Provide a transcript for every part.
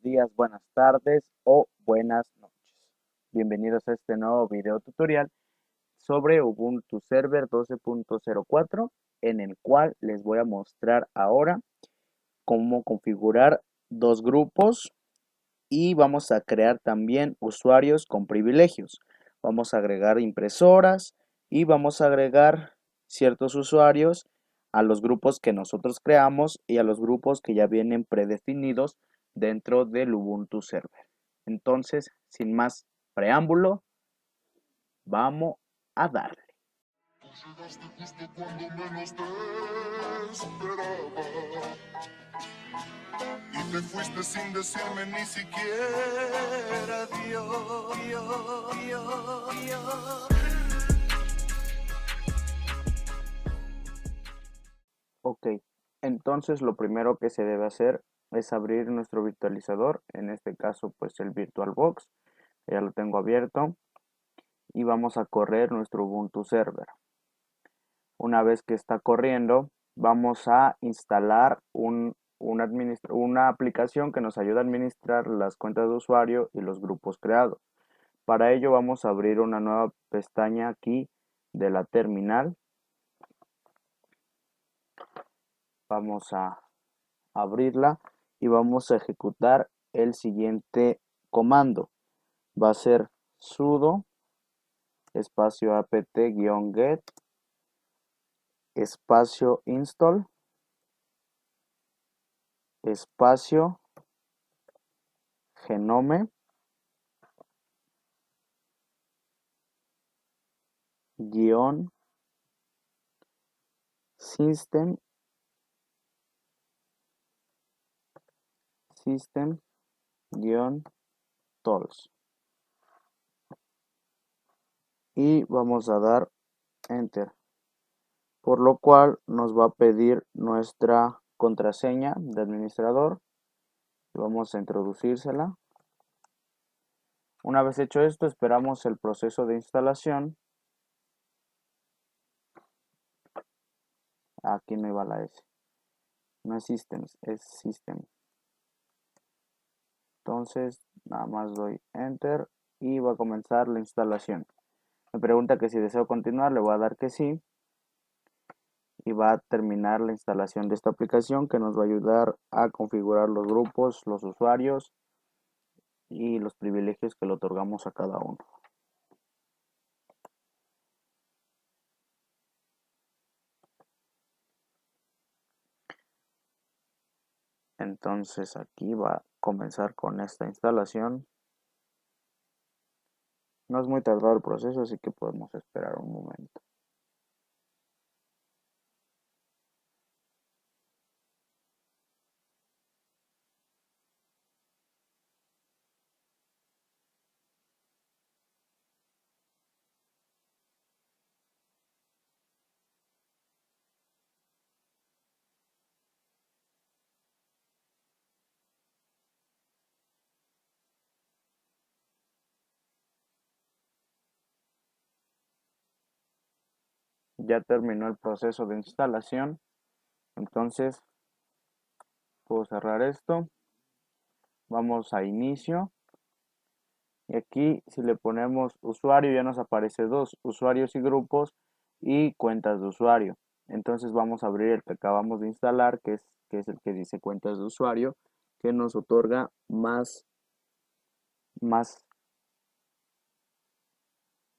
buenos días, buenas tardes o buenas noches. Bienvenidos a este nuevo video tutorial sobre Ubuntu Server 12.04, en el cual les voy a mostrar ahora cómo configurar dos grupos y vamos a crear también usuarios con privilegios. Vamos a agregar impresoras y vamos a agregar ciertos usuarios a los grupos que nosotros creamos y a los grupos que ya vienen predefinidos dentro del Ubuntu Server. Entonces, sin más preámbulo, vamos a darle. Llegaste justo cuando menos te esperaba y te fuiste sin decirme ni siquiera adiós. Ok, entonces lo primero que se debe hacer es abrir nuestro virtualizador, en este caso pues el VirtualBox, ya lo tengo abierto, y vamos a correr nuestro Ubuntu Server. Una vez que está corriendo, vamos a instalar una aplicación que nos ayuda a administrar las cuentas de usuario y los grupos creados. Para ello vamos a abrir una nueva pestaña aquí de la terminal. Vamos a abrirla y vamos a ejecutar el siguiente comando. Va a ser sudo espacio apt-get espacio install espacio genome guión system guión tools y vamos a dar enter, por lo cual nos va a pedir nuestra contraseña de administrador y vamos a introducírsela. Una vez hecho esto, esperamos el proceso de instalación. Aquí no iba la S, no es systems, es system. Entonces nada más doy enter y va a comenzar la instalación. Me pregunta que si deseo continuar, le voy a dar que sí y va a terminar la instalación de esta aplicación que nos va a ayudar a configurar los grupos, los usuarios y los privilegios que le otorgamos a cada uno. Entonces aquí va a comenzar con esta instalación. No es muy tardado el proceso, así que podemos esperar un momento. Ya terminó el proceso de instalación, entonces puedo cerrar esto. Vamos a inicio y aquí si le ponemos usuario ya nos aparece dos, usuarios y grupos y cuentas de usuario. Entonces vamos a abrir el que acabamos de instalar, que es el que dice cuentas de usuario, que nos otorga más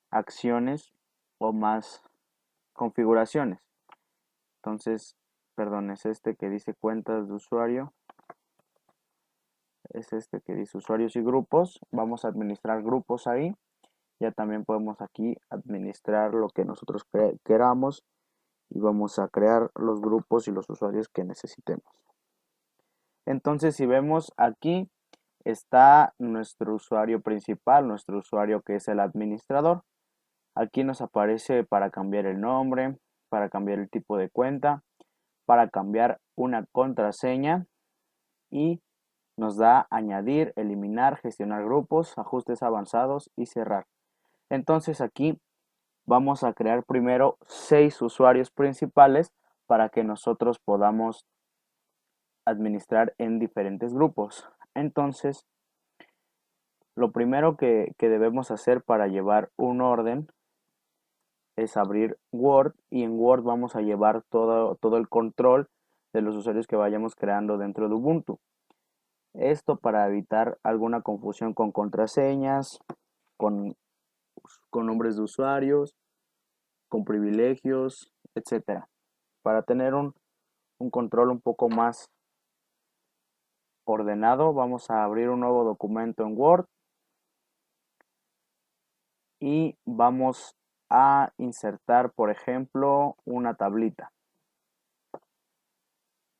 acciones o más configuraciones. Entonces, perdón, es este que dice cuentas de usuario, es este que dice usuarios y grupos. Vamos a administrar grupos ahí. Ya también podemos aquí administrar lo que nosotros queramos y vamos a crear los grupos y los usuarios que necesitemos. Entonces, si vemos aquí está nuestro usuario principal, nuestro usuario que es el administrador. Aquí nos aparece para cambiar el nombre, para cambiar el tipo de cuenta, para cambiar una contraseña y nos da añadir, eliminar, gestionar grupos, ajustes avanzados y cerrar. Entonces aquí vamos a crear primero 6 usuarios principales para que nosotros podamos administrar en diferentes grupos. Entonces, lo primero que debemos hacer para llevar un orden es abrir Word, y en Word vamos a llevar todo el control de los usuarios que vayamos creando dentro de Ubuntu. Esto para evitar alguna confusión con contraseñas, con, con nombres de usuarios, con privilegios, etcétera. Para tener un control un poco más ordenado, vamos a abrir un nuevo documento en Word y vamos a insertar, por ejemplo, una tablita.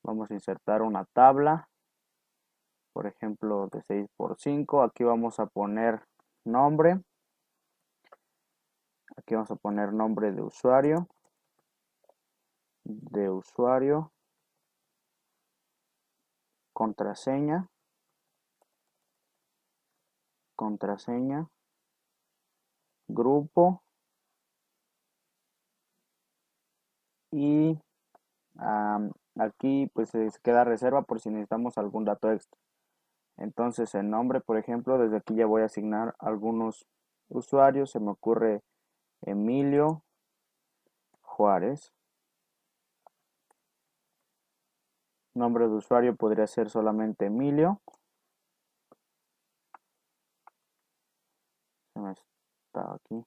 Vamos a insertar una tabla, por ejemplo, de 6×5. Aquí vamos a poner nombre. Aquí vamos a poner nombre de usuario. Contraseña. Grupo. Y aquí pues se queda reserva por si necesitamos algún dato extra. Entonces el nombre, por ejemplo, desde aquí ya voy a asignar algunos usuarios. Se me ocurre Emilio Juárez. Nombre de usuario podría ser solamente Emilio. Se me está aquí.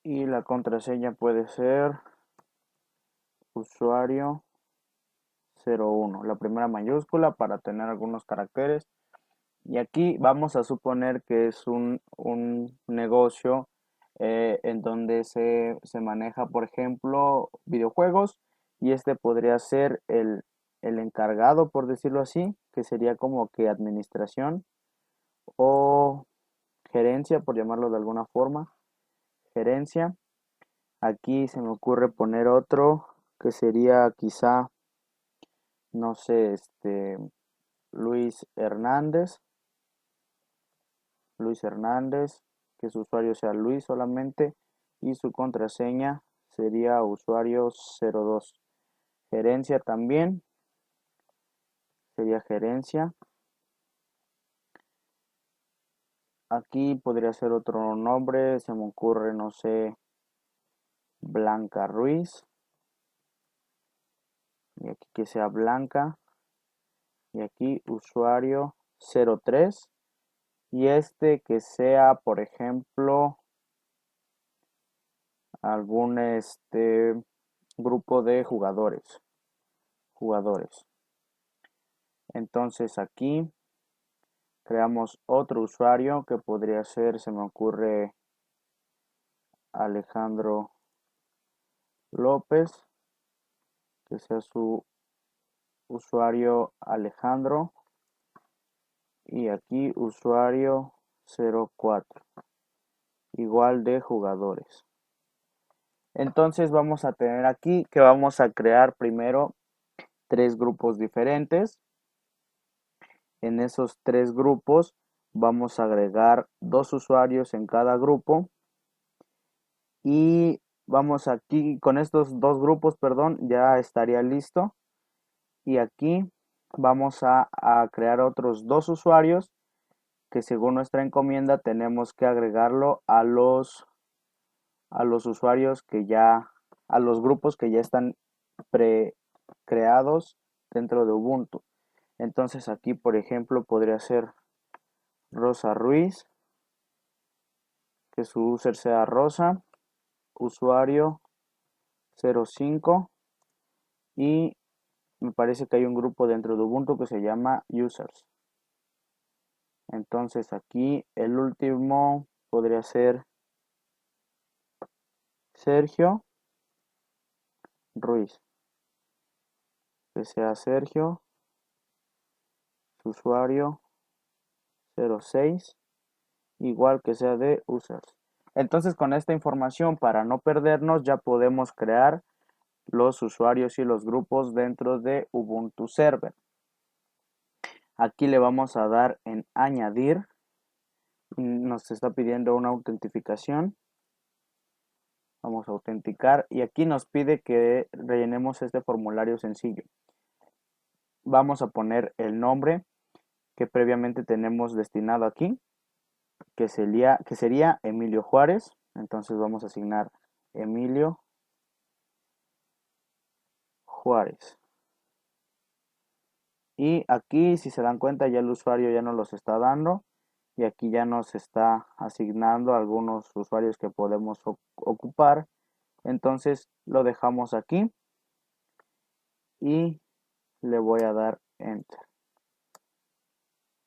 Y la contraseña puede ser usuario 01, la primera mayúscula para tener algunos caracteres. Y aquí vamos a suponer que es un negocio en donde se maneja, por ejemplo, videojuegos, y este podría ser el encargado, por decirlo así, que sería como que administración o gerencia, por llamarlo de alguna forma, gerencia. Aquí se me ocurre poner otro que sería quizá, no sé, Luis Hernández. Que su usuario sea Luis solamente, y su contraseña sería usuario 02. Gerencia también, sería gerencia. Aquí podría ser otro nombre, se me ocurre, no sé, Blanca Ruiz. Y aquí que sea Blanca. Y aquí usuario 03. Y que sea, por ejemplo, algún grupo de jugadores. Entonces aquí creamos otro usuario que podría ser, se me ocurre, Alejandro López, que sea su usuario Alejandro, y aquí usuario 04, igual de jugadores. Entonces vamos a tener aquí que vamos a crear primero 3 grupos diferentes. En esos 3 grupos vamos a agregar 2 usuarios en cada grupo, y vamos aquí con estos 2 grupos, perdón, ya estaría listo. Y aquí vamos a crear otros 2 usuarios que según nuestra encomienda tenemos que agregarlo a los usuarios que ya, a los grupos que ya están creados dentro de Ubuntu. Entonces aquí, por ejemplo, podría ser Rosa Ruiz, que su user sea Rosa, usuario 05, y me parece que hay un grupo dentro de Ubuntu que se llama users. Entonces aquí el último podría ser Sergio Ruiz, que sea Sergio, su usuario 06, igual que sea de users. Entonces con esta información, para no perdernos, ya podemos crear los usuarios y los grupos dentro de Ubuntu Server. Aquí le vamos a dar en añadir, Nos está pidiendo una autentificación. Vamos a autenticar y aquí nos pide que rellenemos este formulario sencillo. Vamos a poner el nombre que previamente tenemos destinado aquí, que sería Emilio Juárez. Entonces vamos a asignar Emilio Juárez. Y aquí, si se dan cuenta, ya el usuario ya nos los está dando. Y aquí ya nos está asignando algunos usuarios que podemos ocupar. Entonces lo dejamos aquí. Y le voy a dar Enter.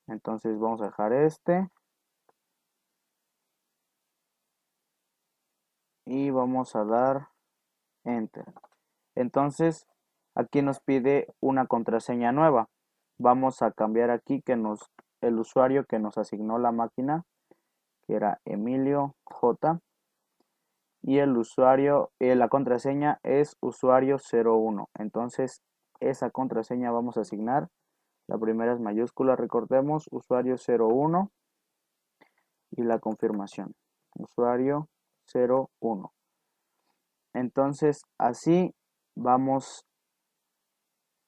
Entonces vamos a dejar este. Y vamos a dar Enter. Entonces aquí nos pide una contraseña nueva. Vamos a cambiar aquí el usuario que nos asignó la máquina, que era Emilio J. Y el usuario, la contraseña es usuario01. Entonces esa contraseña vamos a asignar. La primera es mayúscula, recordemos, usuario01 y la confirmación, usuario01. Entonces así vamos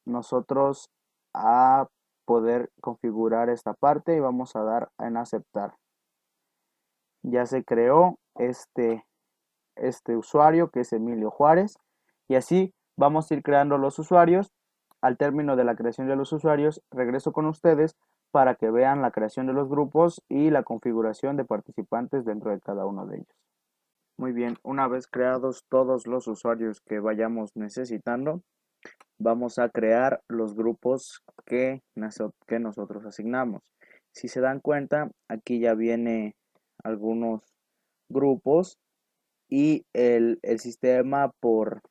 nosotros a poder configurar esta parte y vamos a dar en aceptar. Ya se creó este usuario que es Emilio Juárez y así vamos a ir creando los usuarios. Al término de la creación de los usuarios regreso con ustedes para que vean la creación de los grupos y la configuración de participantes dentro de cada uno de ellos. Muy bien, una vez creados todos los usuarios que vayamos necesitando, vamos a crear los grupos que nosotros asignamos. Si se dan cuenta, aquí ya viene algunos grupos y el sistema por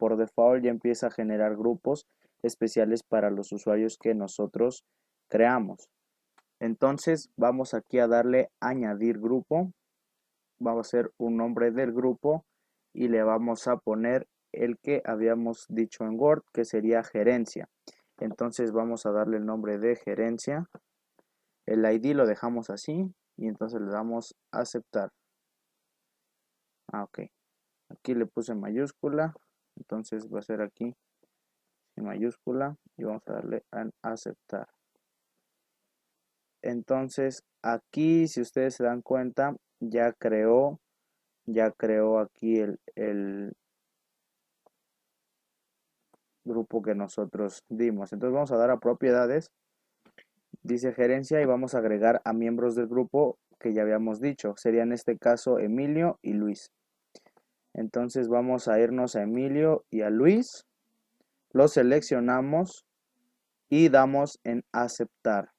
default ya empieza a generar grupos especiales para los usuarios que nosotros creamos. Entonces vamos aquí a darle añadir grupo. Vamos a hacer un nombre del grupo y le vamos a poner el que habíamos dicho en Word, que sería gerencia. Entonces vamos a darle el nombre de gerencia. El ID lo dejamos así y entonces le damos a aceptar. Ok. Aquí le puse mayúscula. Entonces va a ser aquí en mayúscula y vamos a darle a aceptar. Entonces aquí, si ustedes se dan cuenta, ya creó aquí el grupo que nosotros dimos. Entonces vamos a dar a propiedades, dice gerencia y vamos a agregar a miembros del grupo que ya habíamos dicho. Sería en este caso Emilio y Luis. Entonces vamos a irnos a Emilio y a Luis. Los seleccionamos y damos en aceptar.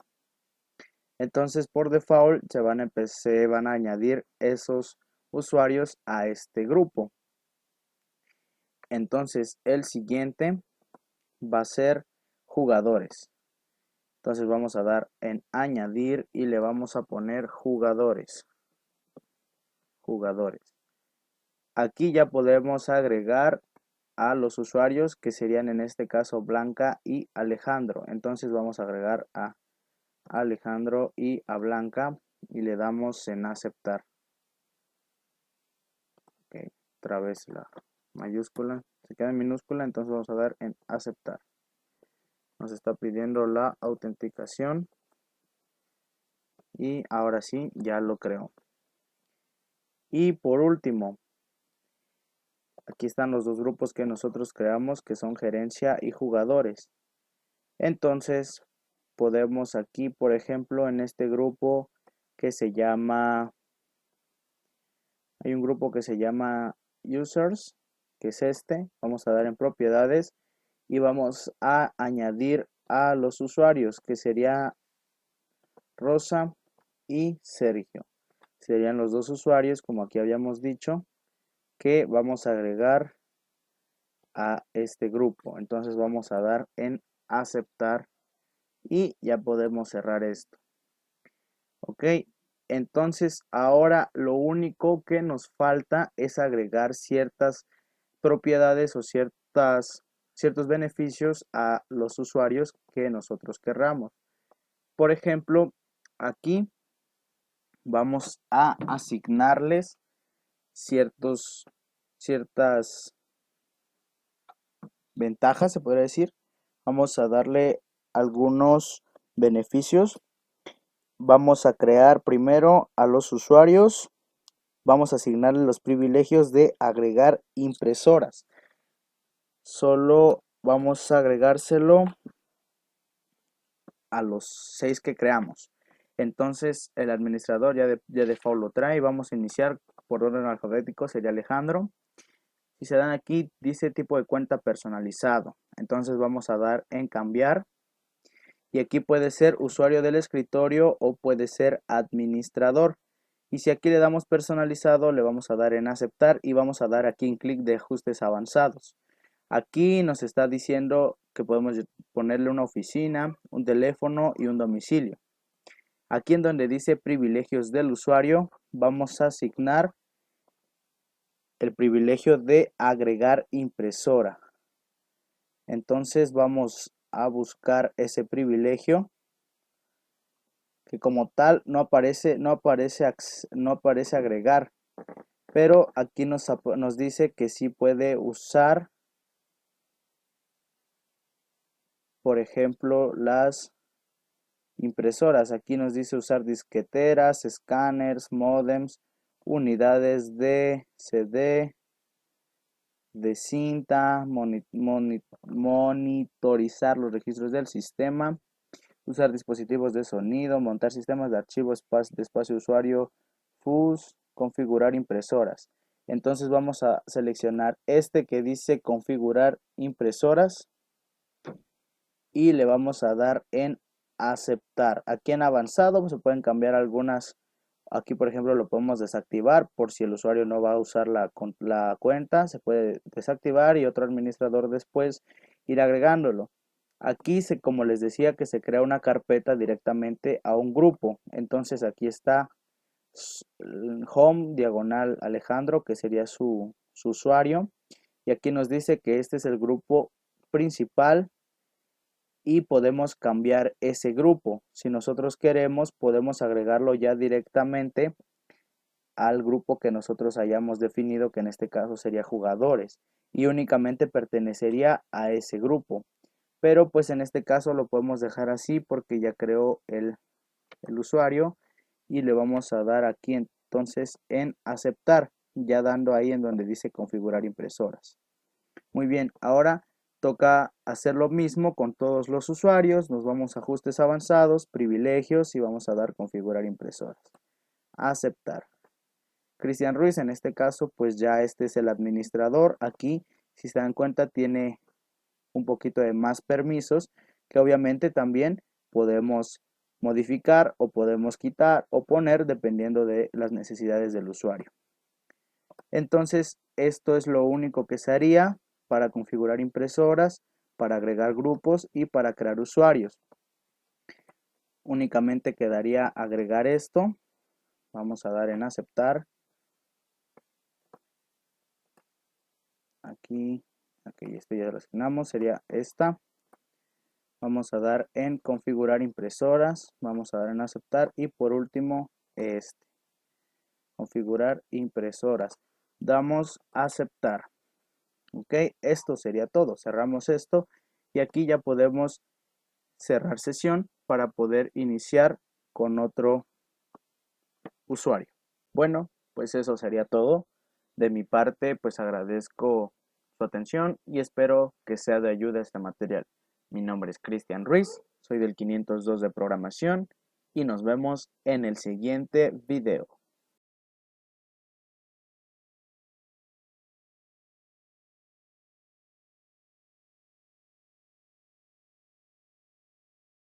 Entonces por default se van a añadir esos usuarios a este grupo. Entonces el siguiente va a ser jugadores. Entonces vamos a dar en añadir y le vamos a poner jugadores. Jugadores. Aquí ya podemos agregar a los usuarios que serían en este caso Blanca y Alejandro. Entonces vamos a agregar a Alejandro y a Blanca y le damos en aceptar. Ok, otra vez la mayúscula. Se queda en minúscula, entonces vamos a dar en aceptar. Nos está pidiendo la autenticación y ahora sí ya lo creo. Y por último, aquí están los dos grupos que nosotros creamos, que son gerencia y jugadores. Entonces podemos aquí, por ejemplo, en este grupo que se llama, hay un grupo que se llama users, que es este. Vamos a dar en propiedades y vamos a añadir a los usuarios, que sería Rosa y Sergio. Serían los dos usuarios, como aquí habíamos dicho, que vamos a agregar a este grupo. Entonces vamos a dar en aceptar y ya podemos cerrar esto. Ok, entonces ahora lo único que nos falta es agregar ciertas propiedades o ciertos beneficios a los usuarios que nosotros querramos. Por ejemplo, aquí vamos a asignarles ciertas ventajas, se podría decir. Vamos a darle algunos beneficios. Vamos a crear primero a los usuarios. Vamos a asignarle los privilegios de agregar impresoras. Solo vamos a agregárselo a los 6 que creamos. Entonces el administrador ya de default lo trae. Vamos a iniciar por orden alfabético, sería Alejandro. Si se dan aquí, dice tipo de cuenta personalizado. Entonces vamos a dar en cambiar. Y aquí puede ser usuario del escritorio o puede ser administrador. Y si aquí le damos personalizado, le vamos a dar en aceptar y vamos a dar aquí en clic de ajustes avanzados. Aquí nos está diciendo que podemos ponerle una oficina, un teléfono y un domicilio. Aquí en donde dice privilegios del usuario, vamos a asignar el privilegio de agregar impresora. Entonces vamos a buscar ese privilegio que como tal no aparece agregar, pero aquí nos dice que sí puede usar, por ejemplo, las impresoras. Aquí nos dice usar disqueteras, escáneres, módems, unidades de CD, de cinta, monitorizar los registros del sistema, usar dispositivos de sonido, montar sistemas de archivo de espacio usuario, FUS, configurar impresoras. Entonces vamos a seleccionar este que dice configurar impresoras y le vamos a dar en aceptar. Aquí en avanzado se pueden cambiar algunas. Aquí por ejemplo lo podemos desactivar por si el usuario no va a usar la cuenta, se puede desactivar y otro administrador después ir agregándolo. Aquí como les decía, que se crea una carpeta directamente a un grupo. Entonces aquí está home diagonal Alejandro, que sería su usuario. Y aquí nos dice que este es el grupo principal y podemos cambiar ese grupo. Si nosotros queremos, podemos agregarlo ya directamente al grupo que nosotros hayamos definido, que en este caso sería jugadores, y únicamente pertenecería a ese grupo. Pero pues en este caso lo podemos dejar así porque ya creó el usuario y le vamos a dar aquí entonces en aceptar, ya dando ahí en donde dice configurar impresoras. Muy bien, ahora toca hacer lo mismo con todos los usuarios. Nos vamos a ajustes avanzados, privilegios y vamos a dar configurar impresoras. Aceptar. Cristian Ruiz, en este caso, pues ya este es el administrador. Aquí, si se dan cuenta, tiene un poquito de más permisos que obviamente también podemos modificar o podemos quitar o poner dependiendo de las necesidades del usuario. Entonces, esto es lo único que se haría para configurar impresoras, para agregar grupos y para crear usuarios. Únicamente quedaría agregar esto. Vamos a dar en aceptar. Aquí esto ya lo asignamos, sería esta. Vamos a dar en configurar impresoras, vamos a dar en aceptar y por último este, configurar impresoras. Damos a aceptar. Ok, esto sería todo. Cerramos esto y aquí ya podemos cerrar sesión para poder iniciar con otro usuario. Bueno, pues eso sería todo. De mi parte, pues agradezco su atención y espero que sea de ayuda este material. Mi nombre es Cristian Ruiz, soy del 502 de programación y nos vemos en el siguiente video.